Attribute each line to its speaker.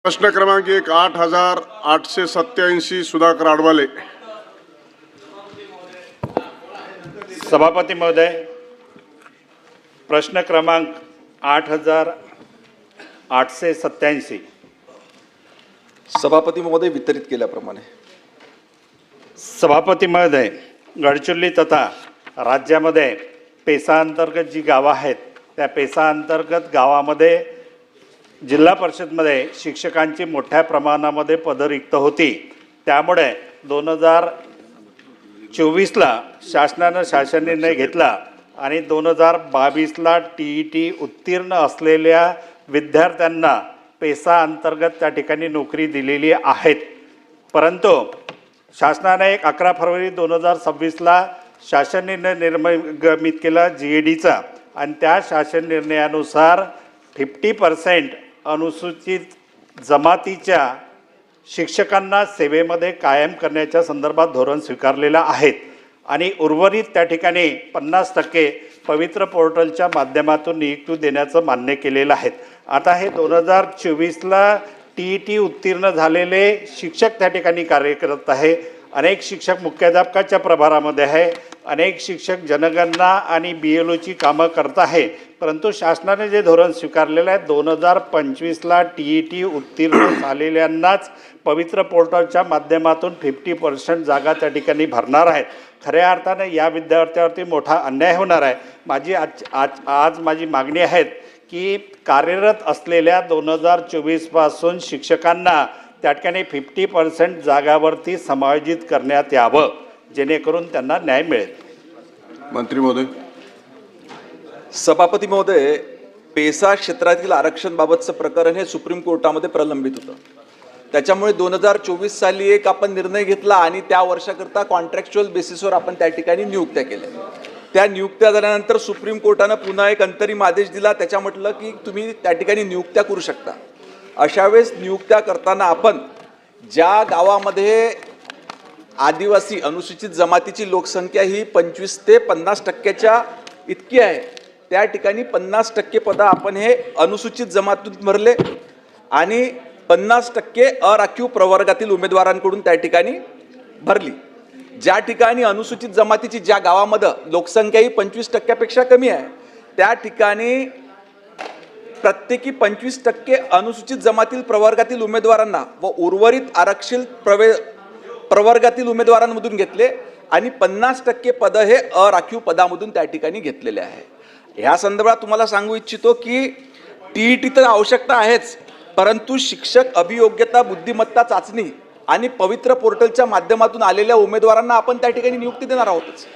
Speaker 1: प्रश्न क्रमांक 1 8887 सुधाकर आडवाले.
Speaker 2: सभापती महोदय, प्रश्न क्रमांक 8887.
Speaker 3: सभापती महोदय वितरित केल्याप्रमाणे.
Speaker 2: सभापती महोदय, गडचिरोली तथा राज्यामध्ये पेसा अंतर्गत जी गावं आहेत त्या पेसा अंतर्गत गावामध्ये जिल्हा परिषदमध्ये शिक्षकांची मोठ्या प्रमाणामध्ये पदं रिक्त होती. त्यामुळे 2024ला शासन निर्णय घेतला आणि 2022ला TET उत्तीर्ण असलेल्या विद्यार्थ्यांना पेसा अंतर्गत त्या ठिकाणी नोकरी दिलेली आहेत. परंतु शासनाने 11 फरवरी 2026ला शासन निर्णय निर्गमित केला GADचा आणि त्या शासन निर्णयानुसार 50% अनुसूचित जमातीच्या शिक्षकांना सेवेमध्ये कायम करण्याच्या संदर्भात धोरण स्वीकारलेलं आहेत आणि उर्वरित त्या ठिकाणी 50% पवित्र पोर्टलच्या माध्यमातून नियुक्ती देण्याचं मान्य केलेलं आहे. आता हे 2024ला TET उत्तीर्ण झालेले शिक्षक त्या ठिकाणी कार्य करत आहे. अनेक शिक्षक मुख्याध्यापकाच्या प्रभारामध्ये आहे, अनेक शिक्षक जनगणना आणि BLOची कामं करत आहे. परंतु शासनाने जे धोरण स्वीकारलेलं आहे 2025ला TET उत्तीर्ण झालेल्यांनाच पवित्र पोर्टलच्या माध्यमातून 50% जागा त्या ठिकाणी भरणार आहेत. खऱ्या अर्थाने या विद्यार्थ्यावरती मोठा अन्याय होणार आहे. आज माझी मागणी आहे की कार्यरत असलेल्या 2024पासून शिक्षकांना त्या ठिकाणी 50% जागावरती समायोजित करण्यात यावं, जेणेकरून त्यांना न्याय मिळेल.
Speaker 1: मंत्री महोदय.
Speaker 3: सभापती महोदय, पेसा क्षेत्रातील आरक्षणबाबतचं प्रकरण हे सुप्रीम कोर्टामध्ये प्रलंबित होतं. त्याच्यामुळे 2024 साली एक आपण निर्णय घेतला आणि त्या वर्षाकरता कॉन्ट्रॅक्च्युअल बेसिसवर आपण त्या ठिकाणी नियुक्त्या केल्या. त्या नियुक्त्या झाल्यानंतर सुप्रीम कोर्टानं पुन्हा एक अंतरिम आदेश दिला. त्याच्या म्हटलं की तुम्ही त्या ठिकाणी नियुक्त्या करू शकता. अशा वेळेस नियुक्त्या करताना आपण ज्या गावामध्ये आदिवासी अनुसूचित जमातीची लोकसंख्या ही 25 ते 50% इतकी आहे, त्या ठिकाणी 50% पदं आपण हे अनुसूचित जमातीतून भरले आणि 50% अराखीव प्रवर्गातील उमेदवारांकडून त्या ठिकाणी भरली. ज्या ठिकाणी अनुसूचित जमातीची ज्या गावामध्ये लोकसंख्या ही 25%पेक्षा कमी आहे, त्या ठिकाणी प्रत्येकी 25% अनुसूचित जमातील प्रवर्गातील उमेदवारांना व उर्वरित आरक्षित प्रवर्गातील उमेदवारांमधून घेतले आणि 50% पदं हे अराखीव पदामधून त्या ठिकाणी घेतलेले आहे. ह्या संदर्भात तुम्हाला सांगू इच्छितो की TET तर आवश्यकता आहेच, परंतु शिक्षक अभियोग्यता बुद्धिमत्ता चाचणी आणि पवित्र पोर्टलच्या माध्यमातून आलेल्या उमेदवारांना आपण त्या ठिकाणी नियुक्ती देणार आहोतच.